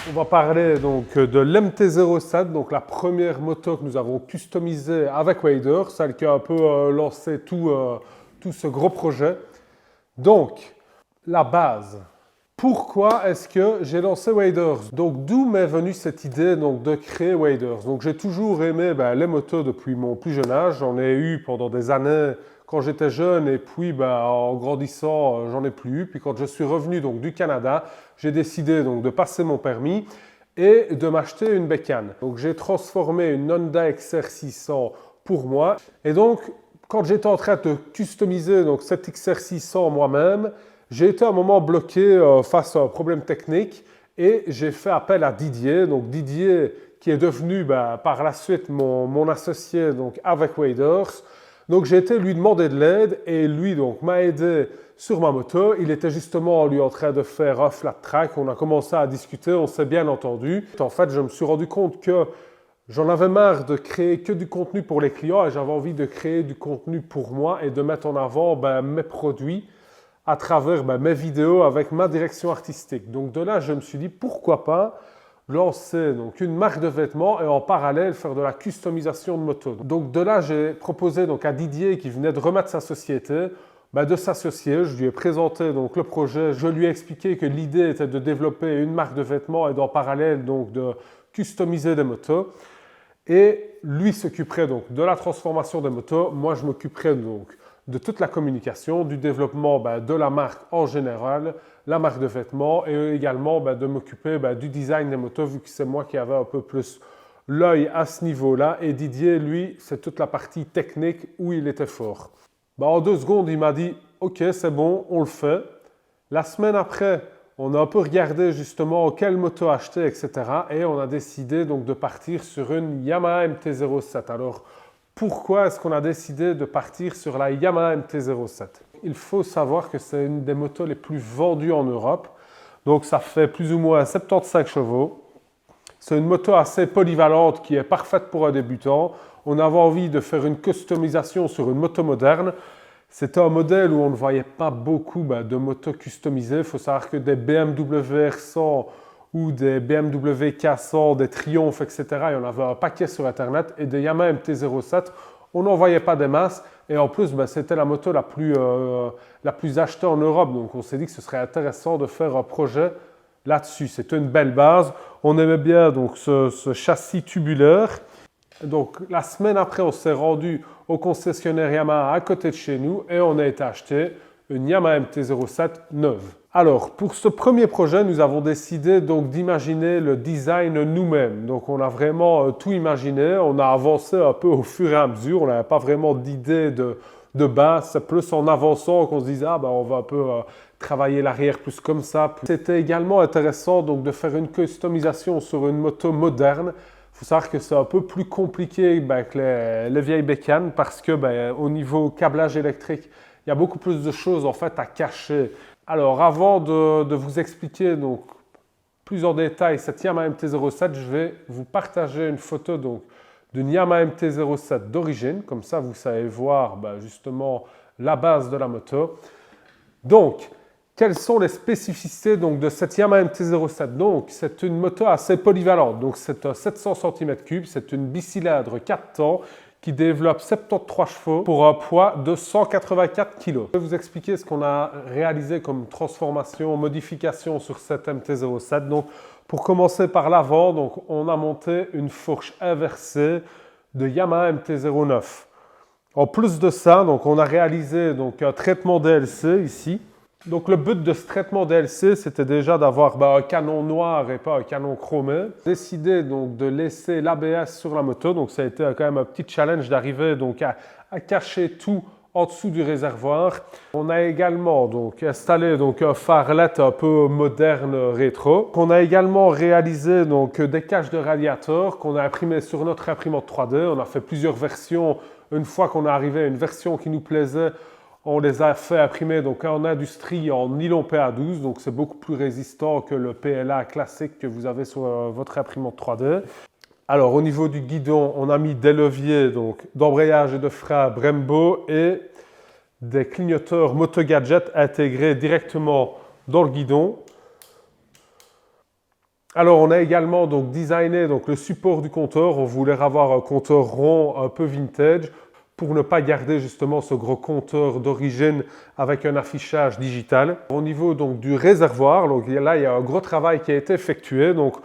On va parler donc de l'MT-07, donc la première moto que nous avons customisée avec Wader, celle qui a un peu lancé tout ce gros projet. Donc, la base. Pourquoi est-ce que j'ai lancé Waders? Donc, d'où m'est venue cette idée donc, de créer Waders? Donc, j'ai toujours aimé les motos depuis mon plus jeune âge. J'en ai eu pendant des années quand j'étais jeune et puis en grandissant, j'en ai plus eu. Puis quand je suis revenu donc, du Canada, j'ai décidé donc, de passer mon permis et de m'acheter une bécane. Donc, j'ai transformé une Honda XR600 pour moi. Et donc, quand j'étais en train de customiser donc, cette XR600 moi-même, j'ai été à un moment bloqué face à un problème technique et j'ai fait appel à Didier. Donc Didier qui est devenu par la suite mon associé donc, avec Waders. Donc j'ai été lui demander de l'aide et lui donc m'a aidé sur ma moto. Il était justement lui en train de faire un flat track. On a commencé à discuter, on s'est bien entendu. En fait, je me suis rendu compte que j'en avais marre de créer que du contenu pour les clients et j'avais envie de créer du contenu pour moi et de mettre en avant mes produits à travers mes vidéos avec ma direction artistique. Donc de là, je me suis dit pourquoi pas lancer donc, une marque de vêtements et en parallèle faire de la customisation de motos. Donc de là, j'ai proposé donc, à Didier qui venait de remettre sa société de s'associer. Je lui ai présenté donc, le projet, je lui ai expliqué que l'idée était de développer une marque de vêtements et en parallèle donc, de customiser des motos. Et lui s'occuperait donc de la transformation des motos, moi je m'occuperais donc de toute la communication, du développement de la marque en général, la marque de vêtements et également de m'occuper du design des motos vu que c'est moi qui avais un peu plus l'œil à ce niveau-là et Didier, lui, c'est toute la partie technique où il était fort. En 2 secondes, il m'a dit « Ok, c'est bon, on le fait ». La semaine après, on a un peu regardé justement quelle moto acheter, etc. Et on a décidé donc de partir sur une Yamaha MT-07. Alors, pourquoi est-ce qu'on a décidé de partir sur la Yamaha MT-07? Il faut savoir que c'est une des motos les plus vendues en Europe. Donc, ça fait plus ou moins 75 chevaux. C'est une moto assez polyvalente qui est parfaite pour un débutant. On avait envie de faire une customisation sur une moto moderne. C'était un modèle où on ne voyait pas beaucoup de motos customisées. Il faut savoir que des BMW R100 ou des BMW K100, des Triumph, etc., il y en avait un paquet sur Internet. Et des Yamaha MT-07, on n'en voyait pas des masses. Et en plus, c'était la moto la plus achetée en Europe. Donc on s'est dit que ce serait intéressant de faire un projet là-dessus. C'était une belle base. On aimait bien donc, ce châssis tubulaire. Donc, la semaine après, on s'est rendu au concessionnaire Yamaha à côté de chez nous et on a été acheter une Yamaha MT-07 neuve. Alors, pour ce premier projet, nous avons décidé donc d'imaginer le design nous-mêmes. Donc, on a vraiment tout imaginé. On a avancé un peu au fur et à mesure. On n'avait pas vraiment d'idée de base. C'est plus en avançant qu'on se disait, on va un peu travailler l'arrière plus comme ça. C'était également intéressant donc, de faire une customisation sur une moto moderne. Il faut savoir que c'est un peu plus compliqué que les vieilles bécanes parce que au niveau câblage électrique, il y a beaucoup plus de choses en fait à cacher. Alors avant de vous expliquer donc, plus en détail cette Yamaha MT-07, je vais vous partager une photo donc, d'une Yamaha MT-07 d'origine. Comme ça, vous savez voir justement la base de la moto. Donc, quelles sont les spécificités donc, de cette Yamaha MT-07? Donc, c'est une moto assez polyvalente. Donc, c'est un 700 cm3, c'est une bicylindre 4 temps qui développe 73 chevaux pour un poids de 184 kg. Je vais vous expliquer ce qu'on a réalisé comme transformation, modification sur cette MT-07. Donc, pour commencer par l'avant, donc, on a monté une fourche inversée de Yamaha MT-09. En plus de ça, donc, on a réalisé donc, un traitement DLC ici. Donc le but de ce traitement DLC, c'était déjà d'avoir un canon noir et pas un canon chromé. Décidé donc de laisser l'ABS sur la moto, donc ça a été quand même un petit challenge d'arriver donc à cacher tout en dessous du réservoir. On a également donc installé donc un phare LED un peu moderne rétro. On a également réalisé donc des caches de radiateur qu'on a imprimé sur notre imprimante 3D. On a fait plusieurs versions. Une fois qu'on est arrivé à une version qui nous plaisait, on les a fait imprimer donc en industrie en nylon PA12, donc c'est beaucoup plus résistant que le PLA classique que vous avez sur votre imprimante 3D. Alors au niveau du guidon, on a mis des leviers d'embrayage et de frein Brembo et des clignoteurs Moto Gadget intégrés directement dans le guidon. Alors, on a également donc designé donc, le support du compteur. On voulait avoir un compteur rond un peu vintage pour ne pas garder justement ce gros compteur d'origine avec un affichage digital. Au niveau donc, du réservoir, donc, là, il y a un gros travail qui a été effectué. Donc,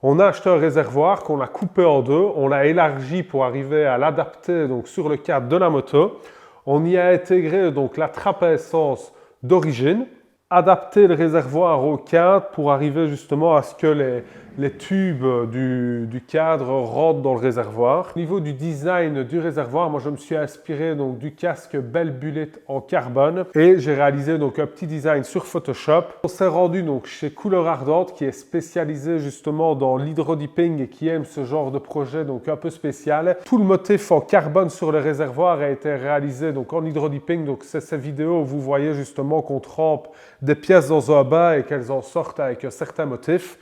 on a acheté un réservoir qu'on a coupé en deux. On l'a élargi pour arriver à l'adapter donc, sur le cadre de la moto. On y a intégré donc, la trappe à essence d'origine, adapter le réservoir au cadre pour arriver justement à ce que les tubes du cadre rentrent dans le réservoir. Au niveau du design du réservoir, moi je me suis inspiré donc du casque Bell Bullet en carbone et j'ai réalisé donc un petit design sur Photoshop. On s'est rendu donc chez Couleur Ardente qui est spécialisé justement dans l'hydrodipping et qui aime ce genre de projet donc un peu spécial. Tout le motif en carbone sur le réservoir a été réalisé donc en hydrodipping. Donc c'est ces vidéos où vous voyez justement qu'on trempe des pièces dans un bain et qu'elles en sortent avec un certain motif.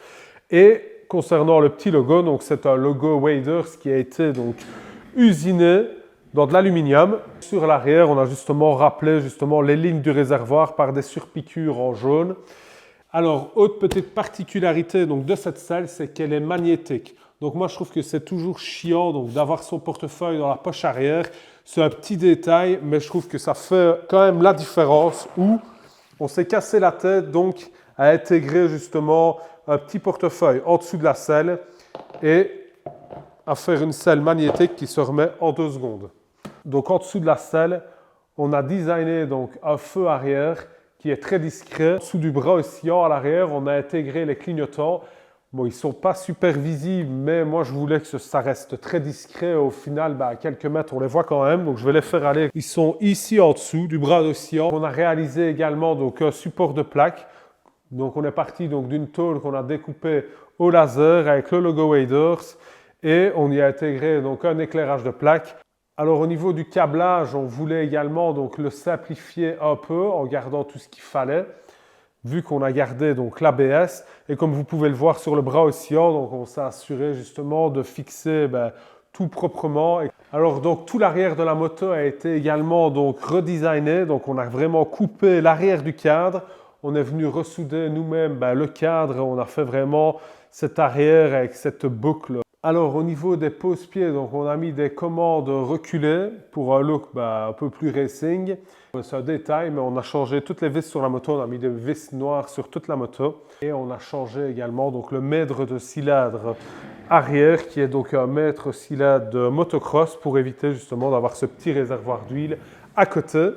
Et concernant le petit logo, donc c'est un logo Waders qui a été donc usiné dans de l'aluminium. Sur l'arrière, on a justement rappelé justement les lignes du réservoir par des surpiqûres en jaune. Alors, autre petite particularité donc, de cette selle, c'est qu'elle est magnétique. Donc moi, je trouve que c'est toujours chiant donc, d'avoir son portefeuille dans la poche arrière. C'est un petit détail, mais je trouve que ça fait quand même la différence où on s'est cassé la tête donc à intégrer justement un petit portefeuille en dessous de la selle et à faire une selle magnétique qui se remet en 2 secondes. Donc en dessous de la selle, on a designé donc un feu arrière qui est très discret. En dessous du bras oscillant à l'arrière, on a intégré les clignotants. Bon, ils ne sont pas super visibles, mais moi je voulais que ça reste très discret. Au final, à quelques mètres, on les voit quand même. Donc je vais les faire aller. Ils sont ici en dessous du bras oscillant. On a réalisé également donc, un support de plaque. Donc on est parti d'une tôle qu'on a découpée au laser avec le logo Waders et on y a intégré donc un éclairage de plaque. Alors au niveau du câblage, on voulait également donc le simplifier un peu en gardant tout ce qu'il fallait, vu qu'on a gardé donc l'ABS. Et comme vous pouvez le voir sur le bras oscillant, donc on s'est assuré justement de fixer tout proprement. Alors donc tout l'arrière de la moto a été également donc redesigné. Donc on a vraiment coupé l'arrière du cadre. On est venu ressouder nous-mêmes le cadre. On a fait vraiment cet arrière avec cette boucle. Alors au niveau des pose-pieds, donc on a mis des commandes reculées pour un look un peu plus racing. C'est un détail, mais on a changé toutes les vis sur la moto. On a mis des vis noires sur toute la moto. Et on a changé également donc, le mètre de cylindre arrière, qui est donc un mètre cylindre de motocross pour éviter justement d'avoir ce petit réservoir d'huile à côté.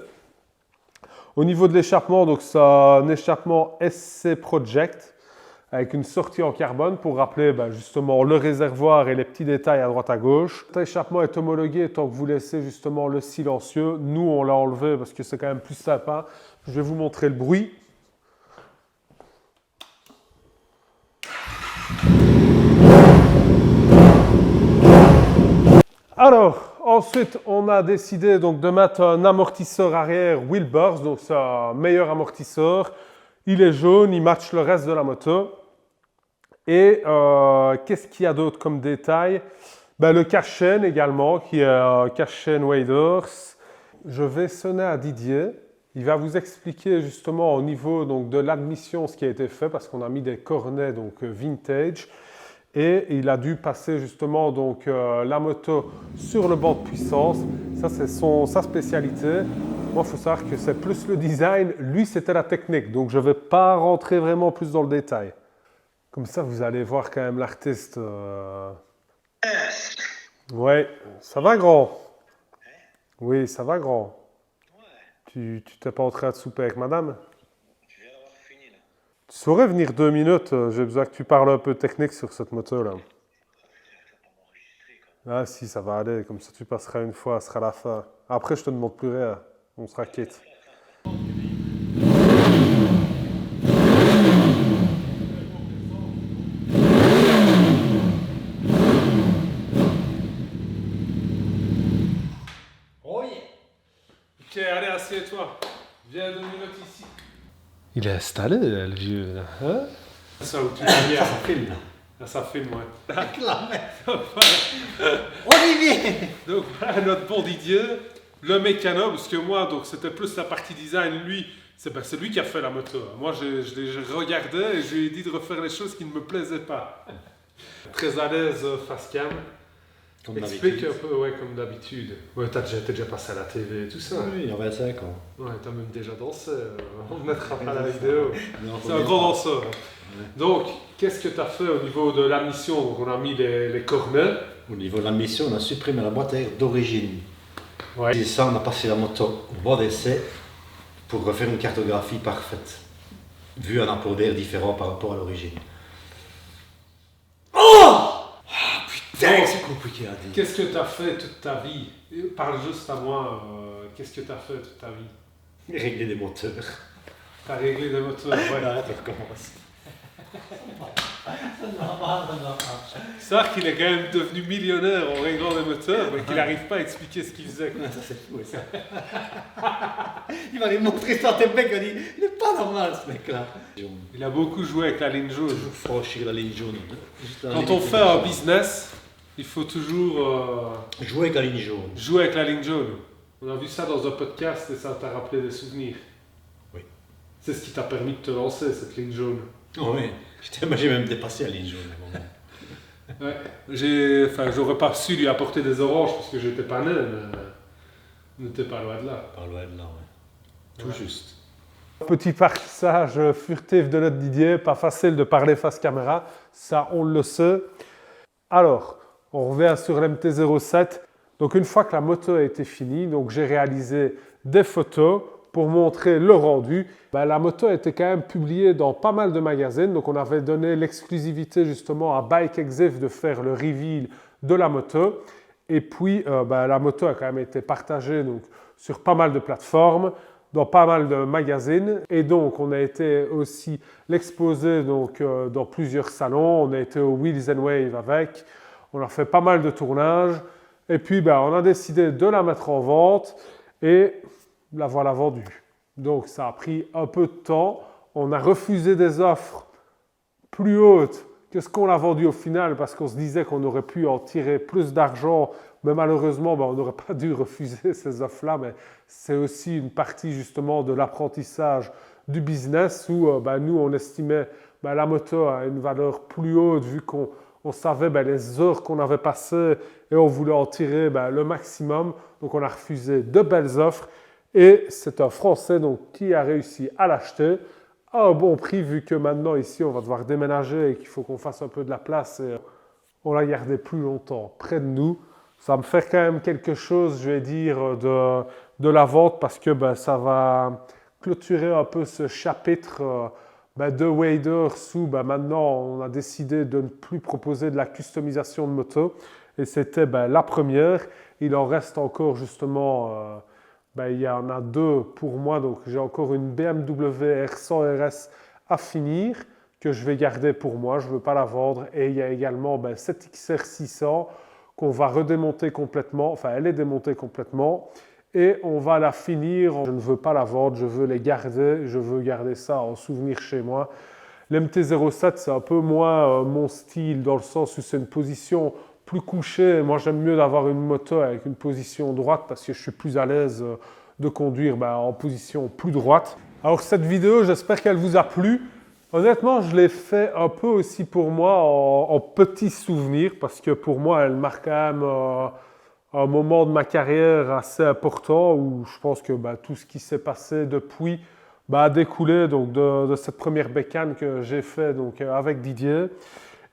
Au niveau de l'échappement, donc c'est un échappement SC Project avec une sortie en carbone pour rappeler justement le réservoir et les petits détails à droite à gauche. Cet échappement est homologué tant que vous laissez justement le silencieux. Nous, on l'a enlevé parce que c'est quand même plus sympa. Je vais vous montrer le bruit. Alors, ensuite, on a décidé donc, de mettre un amortisseur arrière Wilbers, donc c'est un meilleur amortisseur. Il est jaune, il matche le reste de la moto. Et qu'est-ce qu'il y a d'autre comme détail? Le cache-chaîne également, qui est un cache-chaîne Waders. Je vais sonner à Didier. Il va vous expliquer justement au niveau donc, de l'admission ce qui a été fait, parce qu'on a mis des cornets donc, vintage. Et il a dû passer justement donc, la moto sur le banc de puissance. Ça, c'est sa spécialité. Moi, il faut savoir que c'est plus le design. Lui, c'était la technique. Donc, je ne vais pas rentrer vraiment plus dans le détail. Comme ça, vous allez voir quand même l'artiste. Ouais, ça va grand. Oui, ça va grand. Tu t'es pas en train de souper avec madame? Je viens d'avoir fini là. Tu saurais venir 2 minutes? J'ai besoin que tu parles un peu technique sur cette moto-là. Je vais pas m'enregistrer quand même. Ah si, ça va aller. Comme ça, tu passeras une fois, ce sera la fin. Après, je te demande plus rien. On sera quitte. Oh yeah. Ok, allez, assieds-toi. Viens 2 minutes ici. Il est installé, le vieux. Là. Hein? Ça, où tu viens. Ça filme. Là, ça filme, ouais. La merde. Olivier. Donc voilà notre bon Didier, le mécano, parce que moi, donc c'était plus la partie design. Lui, C'est lui qui a fait la moto. Moi, je regardais et je lui ai dit de refaire les choses qui ne me plaisaient pas. Très à l'aise face cam. Comme Explique d'habitude. un peu, ouais, comme d'habitude. Ouais, t'es déjà passé à la TV et tout ça. Oui, il y a 25 ans. Ouais, t'as même déjà dansé. On ne mettra pas la vidéo. Non, C'est un grand danseur. Donc, qu'est-ce que tu as fait au niveau de la mission? Donc, on a mis les cornets. Au niveau de la mission, on a supprimé la boîte à air d'origine. Ouais. Et ça, on a passé la moto au bord d'essai pour refaire une cartographie parfaite, vu un apport d'air différent par rapport à l'origine. Putain, c'est compliqué à dire. Qu'est-ce que tu as fait toute ta vie? Parle juste à moi. Qu'est-ce que tu as fait toute ta vie? Régler des moteurs. Tu as réglé des moteurs, ouais. Arrête, on recommence. C'est vrai qu'il est quand même devenu millionnaire en réglant des moteurs, mais qu'il n'arrive pas à expliquer ce qu'il faisait. Ça, c'est fou, ça. Il va aller montrer ça à tes mecs, il va dire, il n'est pas normal, ce mec-là. Il a beaucoup joué avec la ligne jaune. Toujours franchir la ligne jaune. Juste la Quand ligne on qui fait est un jaune. business, il faut toujours Jouer avec la ligne jaune. jouer avec la ligne jaune. On a vu ça dans un podcast et ça t'a rappelé des souvenirs. Oui. C'est ce qui t'a permis de te lancer, cette ligne jaune. Oui. J'ai même dépassé la ligne jaune à un moment. Ouais. J'aurais pas su lui apporter des oranges parce que j'étais pas né, mais on n'était pas loin de là. Par loin de là, ouais. Tout Ouais. juste. Petit passage furtif de notre Didier, pas facile de parler face caméra, ça on le sait. Alors, on revient sur l'MT-07. Donc une fois que la moto a été finie, donc j'ai réalisé des photos pour montrer le rendu. La moto a été quand même publiée dans pas mal de magazines, donc on avait donné l'exclusivité justement à Bike Exif de faire le reveal de la moto. Et puis la moto a quand même été partagée donc, sur pas mal de plateformes, dans pas mal de magazines. Et donc on a été aussi l'exposer donc, dans plusieurs salons. On a été au Wheels and Wave avec, on a fait pas mal de tournages. Et puis on a décidé de la mettre en vente et la voilà vendue. Donc ça a pris un peu de temps. On a refusé des offres plus hautes que ce qu'on a vendu au final parce qu'on se disait qu'on aurait pu en tirer plus d'argent. Mais malheureusement, on n'aurait pas dû refuser ces offres-là. Mais c'est aussi une partie justement de l'apprentissage du business où nous, on estimait la moto à une valeur plus haute vu qu'on savait les heures qu'on avait passées et on voulait en tirer le maximum. Donc on a refusé de belles offres. Et c'est un Français donc, qui a réussi à l'acheter à un bon prix vu que maintenant ici on va devoir déménager et qu'il faut qu'on fasse un peu de la place et on l'a gardé plus longtemps près de nous. Ça va me faire quand même quelque chose, je vais dire, de la vente parce que ça va clôturer un peu ce chapitre de Waders où maintenant on a décidé de ne plus proposer de la customisation de moto et c'était la première. Il en reste encore justement... il y en a deux pour moi, donc j'ai encore une BMW R100 RS à finir que je vais garder pour moi, je ne veux pas la vendre. Et il y a également cette XR600 qu'on va redémonter complètement, enfin elle est démontée complètement et on va la finir. Je ne veux pas la vendre, je veux les garder, je veux garder ça en souvenir chez moi. L'MT-07 c'est un peu moins mon style dans le sens où c'est une position plus couché. Moi, j'aime mieux d'avoir une moto avec une position droite parce que je suis plus à l'aise de conduire en position plus droite. Alors, cette vidéo, j'espère qu'elle vous a plu. Honnêtement, je l'ai fait un peu aussi pour moi en petit souvenir parce que pour moi, elle marque quand même un moment de ma carrière assez important où je pense que tout ce qui s'est passé depuis a découlé donc, de cette première bécane que j'ai fait donc, avec Didier.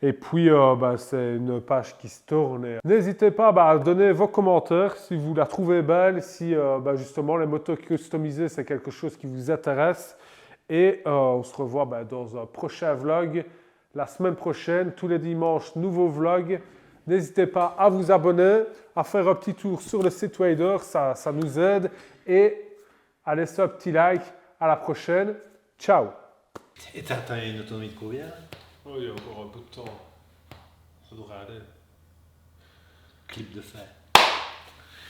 Et puis, c'est une page qui se tourne. N'hésitez pas à donner vos commentaires si vous la trouvez belle, si justement les motos customisées, c'est quelque chose qui vous intéresse. Et on se revoit dans un prochain vlog la semaine prochaine, tous les dimanches, nouveau vlog. N'hésitez pas à vous abonner, à faire un petit tour sur le site Wader, ça nous aide. Et à laisser un petit like. À la prochaine. Ciao. Et t'as une autonomie de combien? Oh, il y a encore un peu de temps. Ça devrait aller. Clip de fer.